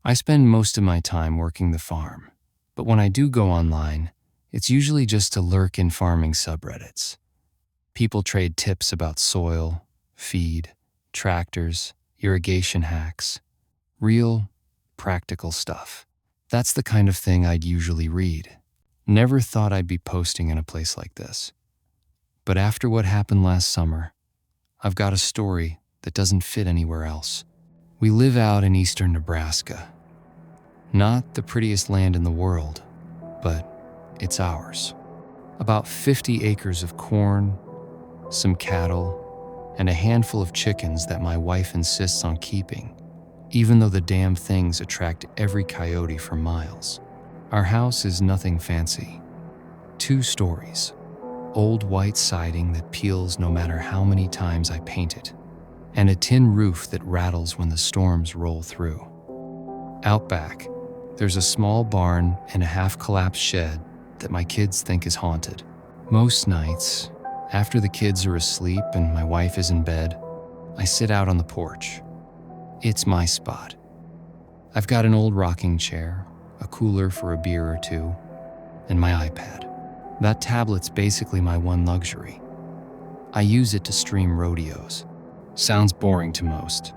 I spend most of my time working the farm, but when I do go online, it's usually just to lurk in farming subreddits. People trade tips about soil, feed, tractors, irrigation hacks, real, practical stuff. That's the kind of thing I'd usually read. Never thought I'd be posting in a place like this. But after what happened last summer, I've got a story that doesn't fit anywhere else. We live out in eastern Nebraska. Not the prettiest land in the world, but it's ours. About 50 acres of corn, some cattle, and a handful of chickens that my wife insists on keeping, even though the damn things attract every coyote for miles. Our house is nothing fancy. 2 stories, old white siding that peels no matter how many times I paint it, and a tin roof that rattles when the storms roll through. Out back, there's a small barn and a half-collapsed shed that my kids think is haunted. Most nights, after the kids are asleep and my wife is in bed, I sit out on the porch. It's my spot. I've got an old rocking chair, a cooler for a beer or two, and my iPad. That tablet's basically my one luxury. I use it to stream rodeos. Sounds boring to most,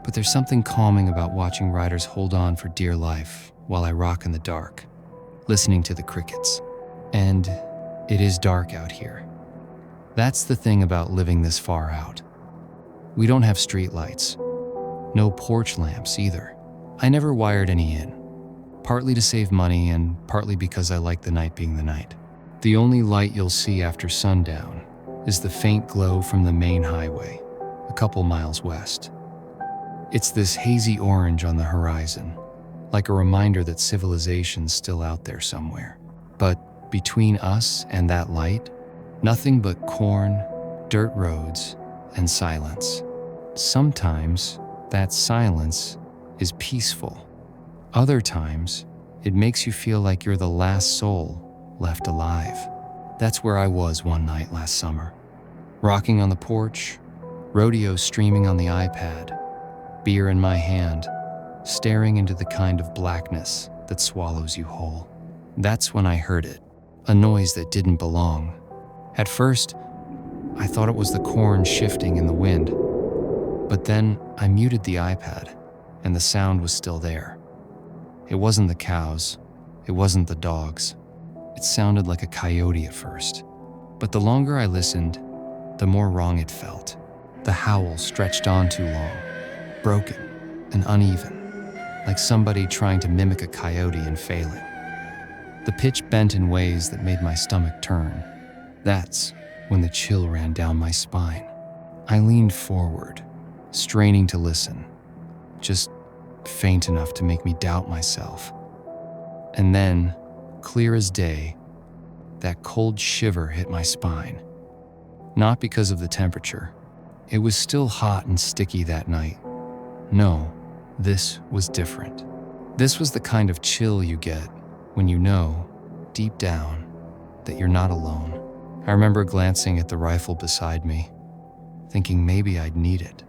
but there's something calming about watching riders hold on for dear life while I rock in the dark, listening to the crickets. And it is dark out here. That's the thing about living this far out. We don't have street lights, no porch lamps either. I never wired any in, partly to save money and partly because I like the night being the night. The only light you'll see after sundown is the faint glow from the main highway, a couple miles west. It's this hazy orange on the horizon, like a reminder that civilization's still out there somewhere. But between us and that light, nothing but corn, dirt roads, and silence. Sometimes that silence is peaceful. Other times, it makes you feel like you're the last soul left alive. That's where I was one night last summer. Rocking on the porch, rodeo streaming on the iPad, beer in my hand, staring into the kind of blackness that swallows you whole. That's when I heard it, a noise that didn't belong. At first, I thought it was the corn shifting in the wind, but then I muted the iPad, and the sound was still there. It wasn't the cows, it wasn't the dogs. It sounded like a coyote at first, but the longer I listened, the more wrong it felt. The howl stretched on too long, broken and uneven, like somebody trying to mimic a coyote and failing. The pitch bent in ways that made my stomach turn. That's when the chill ran down my spine. I leaned forward, straining to listen, just faint enough to make me doubt myself. And then, clear as day, that cold shiver hit my spine. Not because of the temperature. It was still hot and sticky that night. No, this was different. This was the kind of chill you get when you know, deep down, that you're not alone. I remember glancing at the rifle beside me, thinking maybe I'd need it.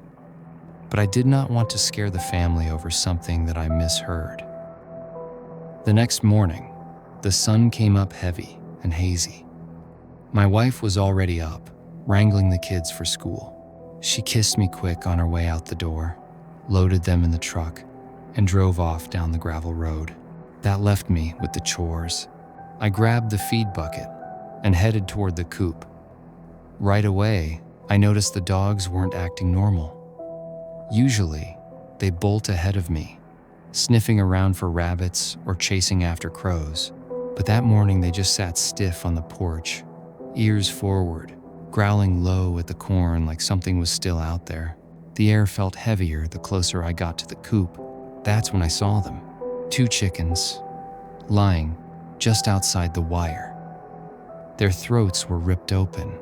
But I did not want to scare the family over something that I misheard. The next morning, the sun came up heavy and hazy. My wife was already up, wrangling the kids for school. She kissed me quick on her way out the door, loaded them in the truck, and drove off down the gravel road. That left me with the chores. I grabbed the feed bucket and headed toward the coop. Right away, I noticed the dogs weren't acting normal. Usually, they bolt ahead of me, sniffing around for rabbits or chasing after crows. But that morning they just sat stiff on the porch, ears forward, growling low at the corn like something was still out there. The air felt heavier the closer I got to the coop. That's when I saw them. 2 chickens, lying just outside the wire. Their throats were ripped open.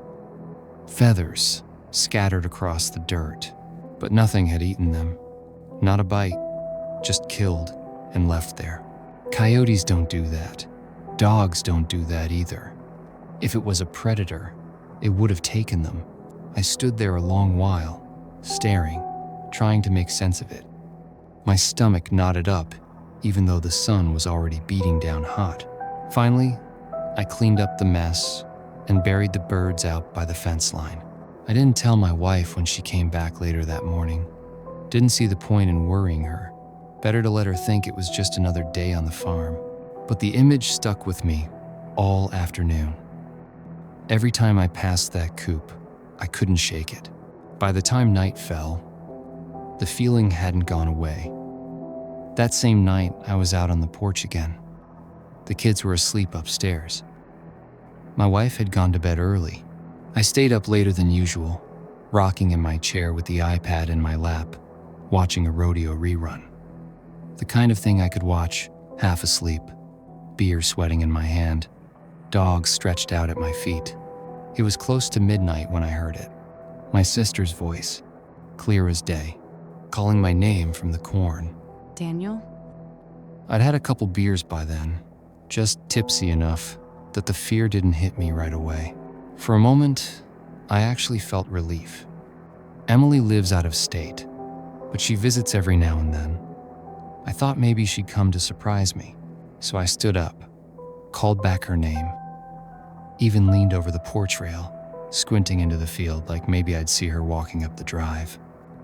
Feathers scattered across the dirt, but nothing had eaten them. Not a bite, just killed and left there. Coyotes don't do that. Dogs don't do that either. If it was a predator, it would have taken them. I stood there a long while, staring, trying to make sense of it. My stomach knotted up, even though the sun was already beating down hot. Finally, I cleaned up the mess and buried the birds out by the fence line. I didn't tell my wife when she came back later that morning. Didn't see the point in worrying her. Better to let her think it was just another day on the farm. But the image stuck with me all afternoon. Every time I passed that coop, I couldn't shake it. By the time night fell, the feeling hadn't gone away. That same night, I was out on the porch again. The kids were asleep upstairs. My wife had gone to bed early. I stayed up later than usual, rocking in my chair with the iPad in my lap, watching a rodeo rerun. The kind of thing I could watch, half asleep, beer sweating in my hand, dogs stretched out at my feet. It was close to midnight when I heard it. My sister's voice, clear as day, calling my name from the corn. Daniel? I'd had a couple beers by then, just tipsy enough that the fear didn't hit me right away. For a moment, I actually felt relief. Emily lives out of state, but she visits every now and then. I thought maybe she'd come to surprise me, so I stood up, called back her name, even leaned over the porch rail, squinting into the field like maybe I'd see her walking up the drive.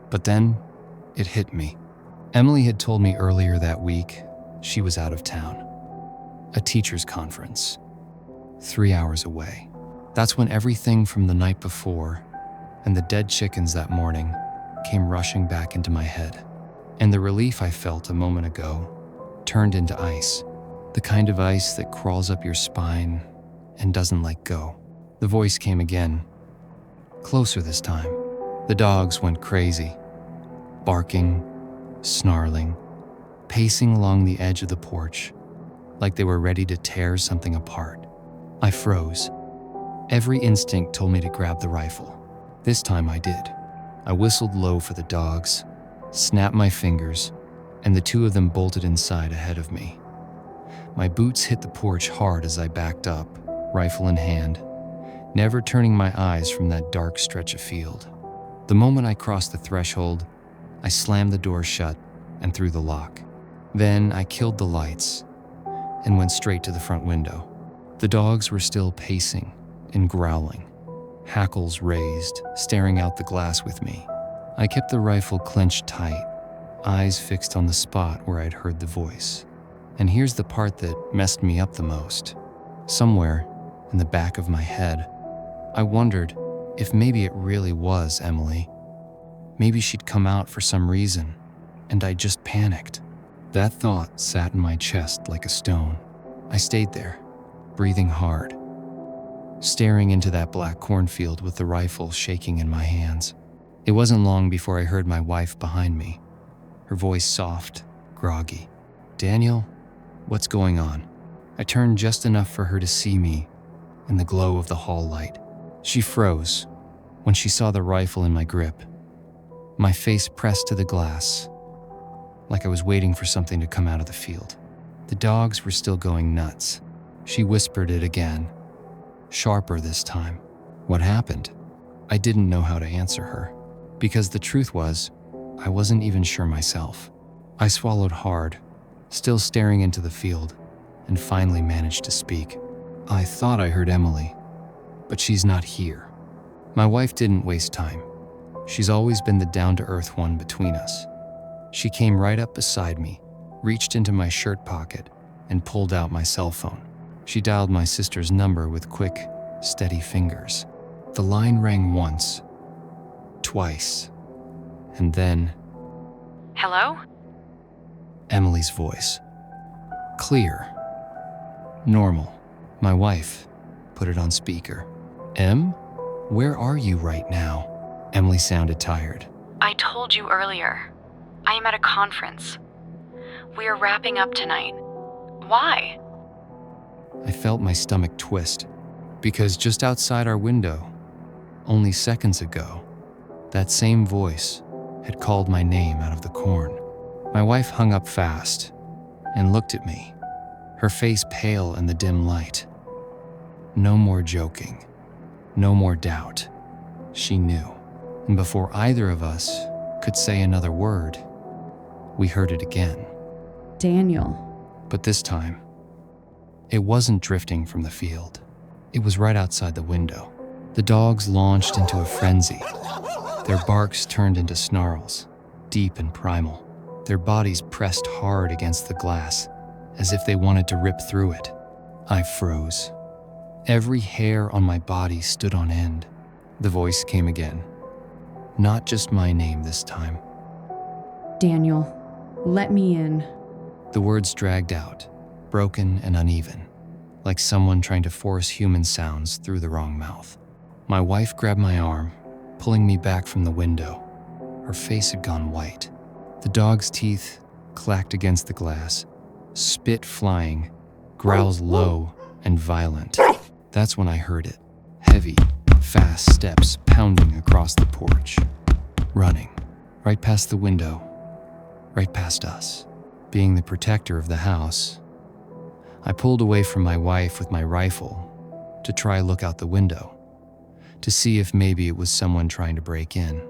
But then, it hit me. Emily had told me earlier that week she was out of town. A teacher's conference, 3 hours away. That's when everything from the night before and the dead chickens that morning came rushing back into my head. And the relief I felt a moment ago turned into ice, the kind of ice that crawls up your spine and doesn't let go. The voice came again, closer this time. The dogs went crazy, barking, snarling, pacing along the edge of the porch like they were ready to tear something apart. I froze. Every instinct told me to grab the rifle. This time I did. I whistled low for the dogs, snapped my fingers, and the two of them bolted inside ahead of me. My boots hit the porch hard as I backed up, rifle in hand, never turning my eyes from that dark stretch of field. The moment I crossed the threshold, I slammed the door shut and threw the lock. Then I killed the lights and went straight to the front window. The dogs were still pacing and growling, hackles raised, staring out the glass with me. I kept the rifle clenched tight, eyes fixed on the spot where I'd heard the voice. And here's the part that messed me up the most. Somewhere in the back of my head, I wondered if maybe it really was Emily. Maybe she'd come out for some reason, and I just panicked. That thought sat in my chest like a stone. I stayed there, breathing hard, staring into that black cornfield with the rifle shaking in my hands. It wasn't long before I heard my wife behind me, her voice soft, groggy. "Daniel, what's going on?" I turned just enough for her to see me in the glow of the hall light. She froze when she saw the rifle in my grip, my face pressed to the glass, like I was waiting for something to come out of the field. The dogs were still going nuts. She whispered it again, sharper this time. What happened? I didn't know how to answer her, because the truth was, I wasn't even sure myself. I swallowed hard, still staring into the field, and finally managed to speak. "I thought I heard Emily, but she's not here." My wife didn't waste time. She's always been the down-to-earth one between us. She came right up beside me, reached into my shirt pocket, and pulled out my cell phone. She dialed my sister's number with quick, steady fingers. The line rang once, twice, and then... Hello? Emily's voice. Clear. Normal. My wife put it on speaker. "Em, where are you right now?" Emily sounded tired. I told you earlier. I am at a conference. We are wrapping up tonight. Why? I felt my stomach twist, because just outside our window, only seconds ago, that same voice had called my name out of the corn. My wife hung up fast and looked at me, her face pale in the dim light. No more joking, no more doubt. She knew, and before either of us could say another word, we heard it again. Daniel. But this time, it wasn't drifting from the field. It was right outside the window. The dogs launched into a frenzy. Their barks turned into snarls, deep and primal. Their bodies pressed hard against the glass, as if they wanted to rip through it. I froze. Every hair on my body stood on end. The voice came again. Not just my name this time. Daniel, let me in. The words dragged out, broken and uneven, like someone trying to force human sounds through the wrong mouth. My wife grabbed my arm, pulling me back from the window. Her face had gone white. The dog's teeth clacked against the glass, spit flying, growls low and violent. That's when I heard it. Heavy, fast steps pounding across the porch. Running, right past the window, right past us. Being the protector of the house, I pulled away from my wife with my rifle to try look out the window, to see if maybe it was someone trying to break in.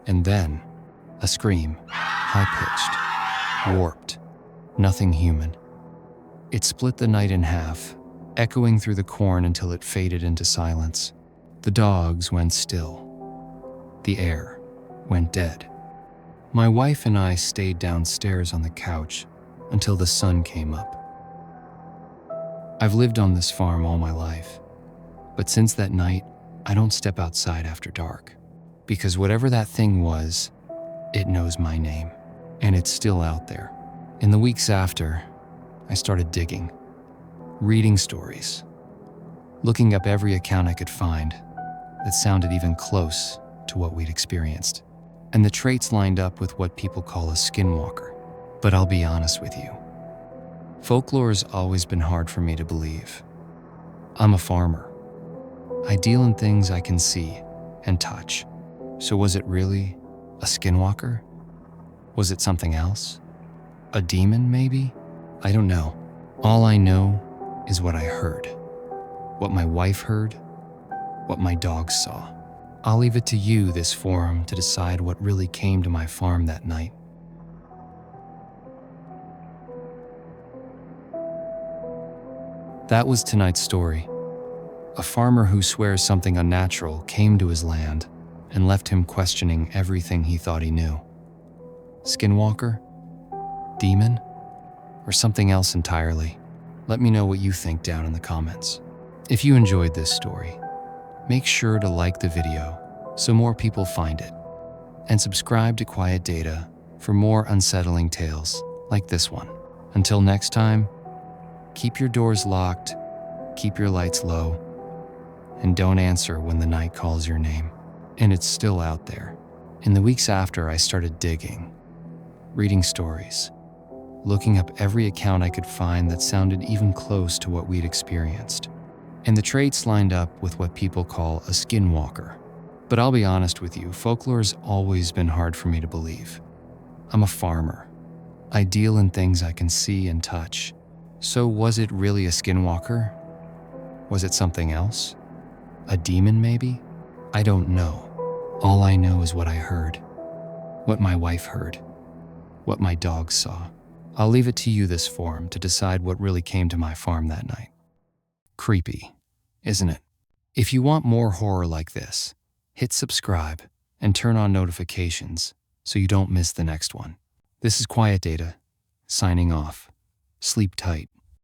And then, a scream, high-pitched, warped, nothing human. It split the night in half, echoing through the corn until it faded into silence. The dogs went still. The air went dead. My wife and I stayed downstairs on the couch until the sun came up. I've lived on this farm all my life, but since that night, I don't step outside after dark, because whatever that thing was, it knows my name, and it's still out there. In the weeks after, I started digging, reading stories, looking up every account I could find that sounded even close to what we'd experienced. And the traits lined up with what people call a skinwalker. But I'll be honest with you, folklore has always been hard for me to believe. I'm a farmer. I deal in things I can see and touch. So was it really a skinwalker? Was it something else? A demon, maybe? I don't know. All I know is what I heard, what my wife heard, what my dogs saw. I'll leave it to you, this forum, to decide what really came to my farm that night. That was tonight's story. A farmer who swears something unnatural came to his land and left him questioning everything he thought he knew. Skinwalker? Demon? Or something else entirely? Let me know what you think down in the comments. If you enjoyed this story, make sure to like the video so more people find it, and subscribe to Quiet Data for more unsettling tales like this one. Until next time, keep your doors locked, keep your lights low, and don't answer when the night calls your name. And it's still out there. In the weeks after, I started digging, reading stories, looking up every account I could find that sounded even close to what we'd experienced. And the traits lined up with what people call a skinwalker. But I'll be honest with you, folklore's always been hard for me to believe. I'm a farmer. I deal in things I can see and touch. So was it really a skinwalker? Was it something else? A demon, maybe? I don't know. All I know is what I heard, what my wife heard, what my dogs saw. I'll leave it to you, this forum, to decide what really came to my farm that night. Creepy, isn't it? If you want more horror like this, hit subscribe and turn on notifications so you don't miss the next one. This is Quiet Data, signing off. Sleep tight.